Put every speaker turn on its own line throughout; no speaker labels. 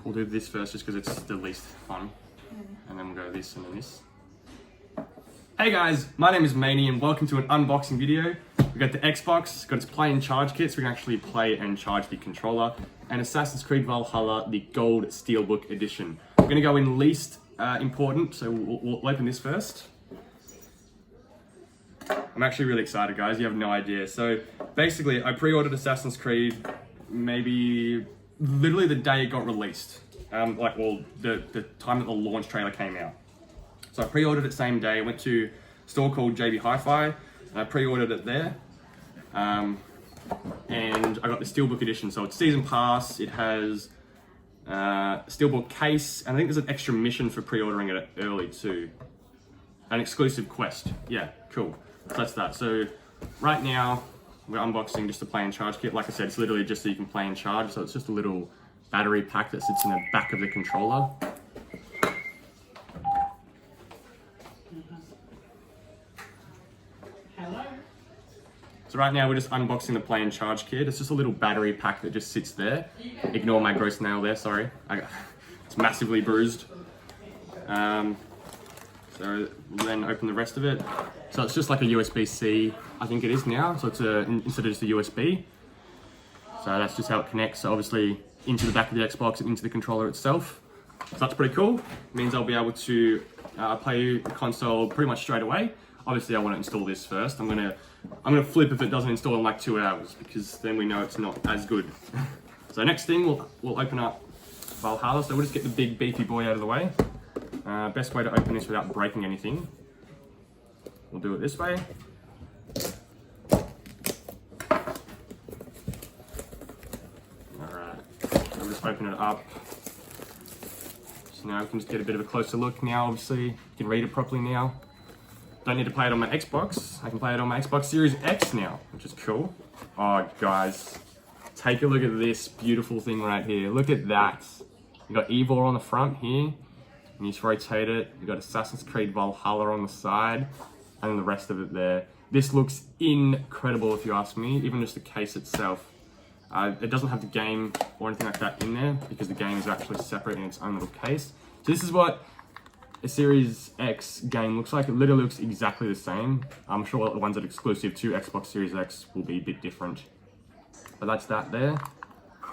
we'll do this first just because it's the least fun. And then we'll go this and then this. Hey guys, my name is Maney and welcome to an unboxing video. We got the Xbox, got its play and charge kit, so we can actually play and charge the controller. And Assassin's Creed Valhalla, the Gold Steelbook Edition. We're gonna go in least important, so we'll open this first. I'm actually really excited, guys, you have no idea. So basically, I pre-ordered Assassin's Creed maybe literally the day it got released. The time that the launch trailer came out. So I pre-ordered it same day. I went to a store called JB Hi-Fi and I pre-ordered it there. And I got the Steelbook edition. So it's season pass, it has a Steelbook case, and I think there's an extra mission for pre-ordering it early too. An exclusive quest. Yeah, cool. So that's that. So right now, we're unboxing just a play and charge kit. Like I said, it's literally just so you can play and charge. So it's just a little battery pack that sits in the back of the controller.
Hello.
So right now we're just unboxing the play and charge kit. It's just a little battery pack that just sits there. Ignore my gross nail there, sorry. It's massively bruised. So we'll then open the rest of it. So it's just like a USB-C, I think it is now. So it's instead of just a USB. So that's just how it connects. So obviously into the back of the Xbox and into the controller itself. So that's pretty cool. It means I'll be able to play the console pretty much straight away. Obviously I want to install this first. I'm gonna flip if it doesn't install in like 2 hours because then we know it's not as good. So next thing we'll open up Valhalla. So we'll just get the big beefy boy out of the way. Best way to open this without breaking anything. We'll do it this way. Alright, we'll just open it up. So now we can just get a bit of a closer look now, obviously. You can read it properly now. Don't need to play it on my Xbox. I can play it on my Xbox Series X now, which is cool. Oh, guys, take a look at this beautiful thing right here. Look at that. You got Eivor on the front here. And you just rotate it. You got Assassin's Creed Valhalla on the side, and then the rest of it there. This looks incredible if you ask me, even just the case itself. It doesn't have the game or anything like that in there because the game is actually separate in its own little case. So this is what a Series X game looks like. It literally looks exactly the same. I'm sure the ones that are exclusive to Xbox Series X will be a bit different. But that's that there.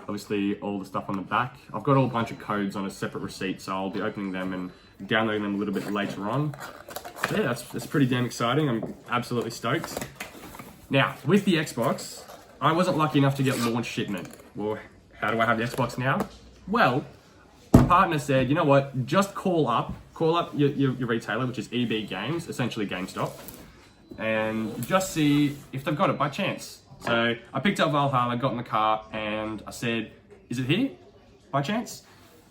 Obviously all the stuff on the back. I've got a whole bunch of codes on a separate receipt, so I'll be opening them and downloading them a little bit later on. So yeah, that's pretty damn exciting. I'm absolutely stoked. Now, with the Xbox, I wasn't lucky enough to get launch shipment. Well, how do I have the Xbox now? Well, my partner said, you know what, just call up your retailer, which is EB Games, essentially GameStop, and just see if they've got it by chance. So I picked up Valhalla, got in the car, and I said, is it here by chance?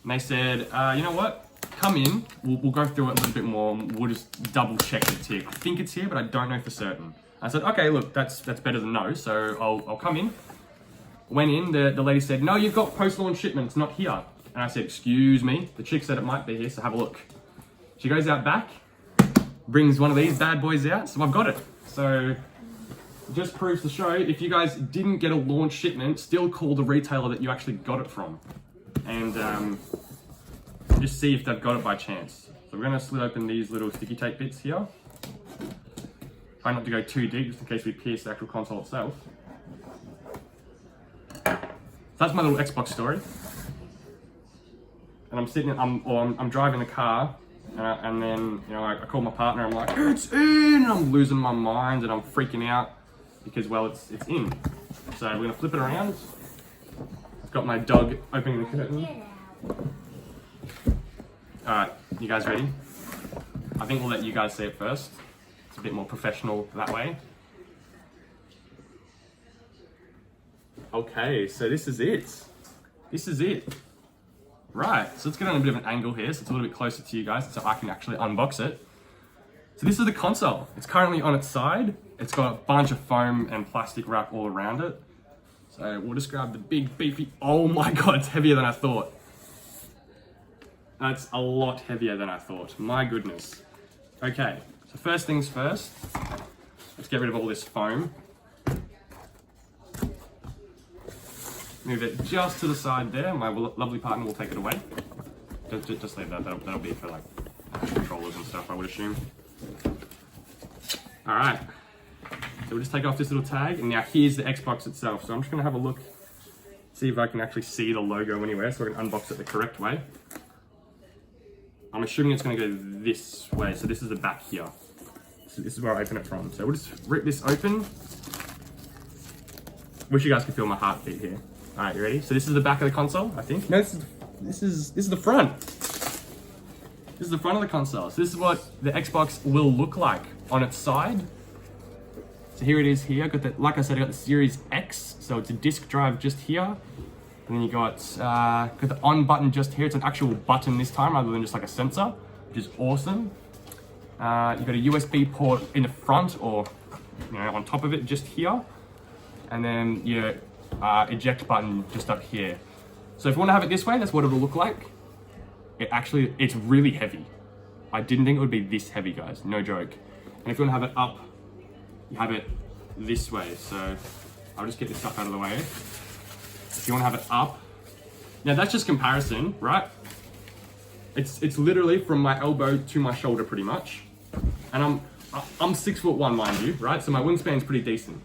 And they said, you know what, come in, we'll go through it a little bit more, and we'll just double check it's here. I think it's here, but I don't know for certain. I said, okay, look, that's better than no, so I'll come in. Went in, the lady said, no, you've got post-launch shipment, it's not here. And I said, excuse me, the chick said it might be here, so have a look. She goes out back, brings one of these bad boys out, so I've got it. So it just proves to show, if you guys didn't get a launch shipment, still call the retailer that you actually got it from. And just see if they've got it by chance. So we're gonna slit open these little sticky tape bits here. Try not to go too deep, just in case we pierce the actual console itself. So that's my little Xbox story. And I'm sitting, I'm driving the car, and then, you know, I call my partner, I'm like, it's in! And I'm losing my mind and I'm freaking out because, well, it's in. So we're gonna flip it around. I've got my dog opening the curtain. Alright, you guys ready? I think we'll let you guys see it first. It's a bit more professional that way. Okay, so this is it. This is it. Right, so let's get on a bit of an angle here so it's a little bit closer to you guys so I can actually unbox it. So this is the console. It's currently on its side. It's got a bunch of foam and plastic wrap all around it. So we'll just grab the big beefy, oh my God, it's heavier than I thought. That's a lot heavier than I thought, my goodness. Okay, so first things first, let's get rid of all this foam. move it just to the side there. My lovely partner will take it away. Just leave that. That'll be for like controllers and stuff, I would assume. All right. So we'll just take off this little tag, and now here's the Xbox itself. So I'm just gonna have a look, see if I can actually see the logo anywhere, so I can unbox it the correct way. I'm assuming it's gonna go this way. So this is the back here. So this is where I open it from. So we'll just rip this open. Wish you guys could feel my heartbeat here. All right, you ready? So this is the back of the console, I think. No, this is the front. This is the front of the console. So this is what the Xbox will look like on its side. So here it is here. Got the, like I said, I got the Series X. So it's a disk drive just here. And then you got the on button just here. It's an actual button this time rather than just like a sensor, which is awesome. You got a USB port in the front or on top of it just here. And then your eject button just up here. So if you want to have it this way, that's what it'll look like. It's really heavy. I didn't think it would be this heavy, guys, no joke. And if you want to have it up, you have it this way. So I'll just get this stuff out of the way. If you want to have it up, now that's just comparison, right? It's literally from my elbow to my shoulder pretty much. And I'm 6'1", mind you, right? So my wingspan's pretty decent.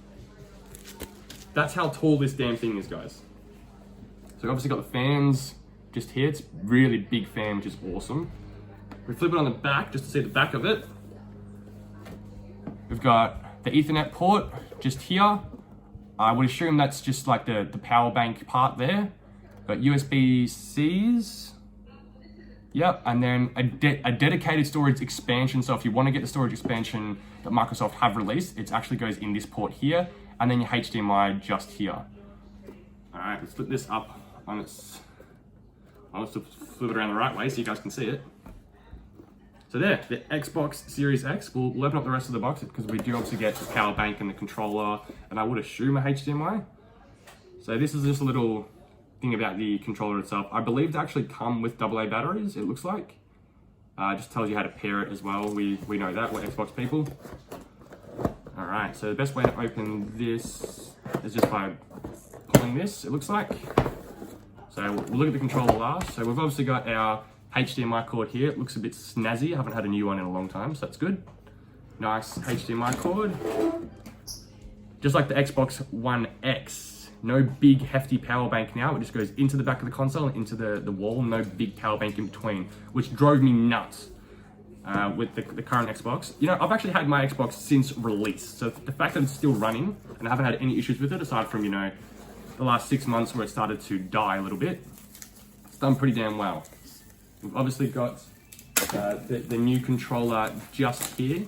That's how tall this damn thing is, guys. So obviously got the fans just here. It's really big fan, which is awesome. We flip it on the back just to see the back of it. We've got the Ethernet port just here. I would assume that's just like the power bank part there. Got USB-Cs. Yep, and then a dedicated storage expansion. So if you want to get the storage expansion that Microsoft have released, it actually goes in this port here, and then your HDMI just here. All right, let's flip this up on its. I'll just flip it around the right way so you guys can see it. So there, the Xbox Series X. We'll open up the rest of the box because we do obviously get the power bank and the controller, and I would assume a HDMI. So this is just a little thing about the controller itself. I believe they actually come with AA batteries, it looks like. Just tells you how to pair it as well. We know that, we're Xbox people. All right, so the best way to open this is just by pulling this, it looks like. So we'll look at the controller last. So we've obviously got our HDMI cord here. It looks a bit snazzy. I haven't had a new one in a long time, so that's good. Nice HDMI cord. Just like the Xbox One X. No big hefty power bank now. It just goes into the back of the console and into the wall. No big power bank in between, which drove me nuts with the current Xbox. I've actually had my Xbox since release. So the fact that it's still running and I haven't had any issues with it aside from, the last 6 months where it started to die a little bit, it's done pretty damn well. We've obviously got the new controller just here.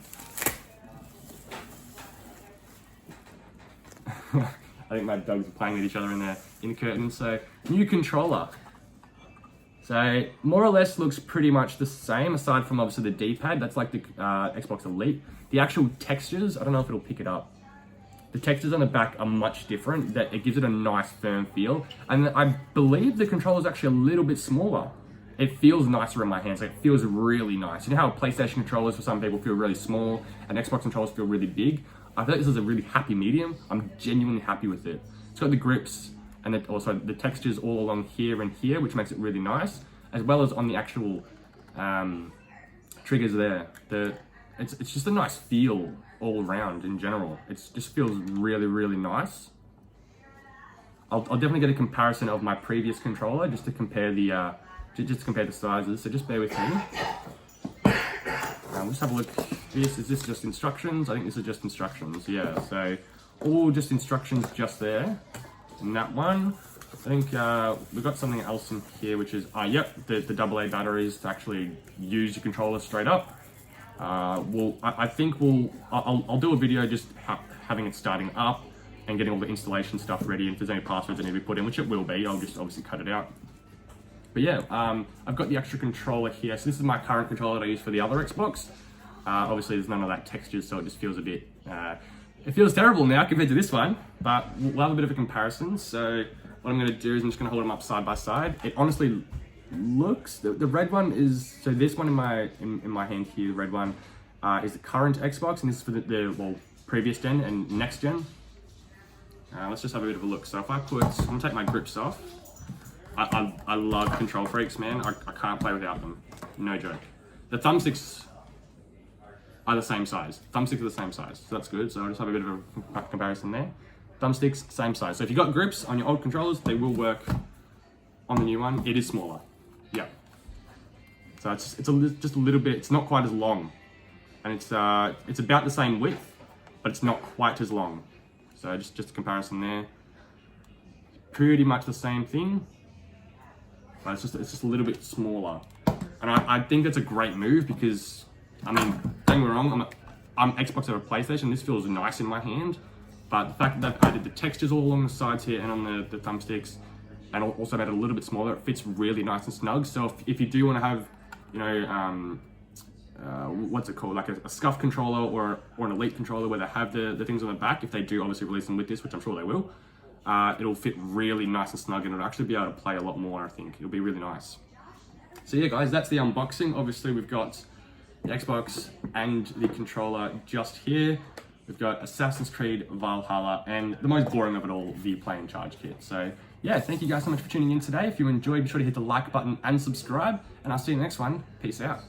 I think my dogs are playing with each other in the curtain. So new controller. So more or less looks pretty much the same aside from obviously the D-pad. That's like the Xbox Elite. The actual textures, I don't know if it'll pick it up. The textures on the back are much different. That it gives it a nice firm feel. And I believe the controller is actually a little bit smaller. It feels nicer in my hands. Like, it feels really nice. You know how PlayStation controllers for some people feel really small and Xbox controllers feel really big? I think this is a really happy medium. I'm genuinely happy with it. It's got the grips and also the textures all along here and here, which makes it really nice, as well as on the actual triggers there. It's just a nice feel all around in general. It just feels really, really nice. I'll definitely get a comparison of my previous controller just to compare the sizes. So just bear with me. We'll just have a look. Is this just instructions? I think this is just instructions. Yeah. So all just instructions just there. And that one, I think we've got something else in here, which is yep, the AA batteries to actually use your controller straight up. I think I'll do a video just having it starting up and getting all the installation stuff ready. And if there's any passwords that need to be put in, which it will be, I'll just obviously cut it out. But yeah, I've got the extra controller here. So this is my current controller that I use for the other Xbox. Obviously there's none of that texture, so it just feels a bit, it feels terrible now compared to this one, but we'll have a bit of a comparison. So what I'm gonna do is I'm just gonna hold them up side by side. It honestly looks, the red one is, so this one in my hand here, the red one is the current Xbox, and this is for the previous gen and next gen. Let's just have a bit of a look. So if I'm gonna take my grips off. I love control freaks, man. I can't play without them. No joke. The thumbsticks are the same size. Thumbsticks are the same size, so that's good. So I'll just have a bit of a comparison there. Thumbsticks, same size. So if you've got grips on your old controllers, they will work on the new one. It is smaller. Yeah. So it's just a little bit, it's not quite as long. And it's about the same width, but it's not quite as long. So just a comparison there. Pretty much the same thing, but it's just a little bit smaller. And I think that's a great move because, I mean, don't get me wrong, I'm Xbox over PlayStation. This feels nice in my hand, but the fact that I did the textures all along the sides here and on the thumbsticks, and also made it a little bit smaller, it fits really nice and snug. So if you do want to have, you know, what's it called, like a scuff controller or an elite controller where they have the things on the back, if they do obviously release them with this, which I'm sure they will, it'll fit really nice and snug and it'll actually be able to play a lot more, I think. It'll be really nice. So yeah guys, that's the unboxing. Obviously we've got the Xbox and the controller just here. We've got Assassin's Creed Valhalla and the most boring of it all, the Play and Charge kit. So yeah, thank you guys so much for tuning in today. If you enjoyed, be sure to hit the like button and subscribe, and I'll see you in the next one. Peace out.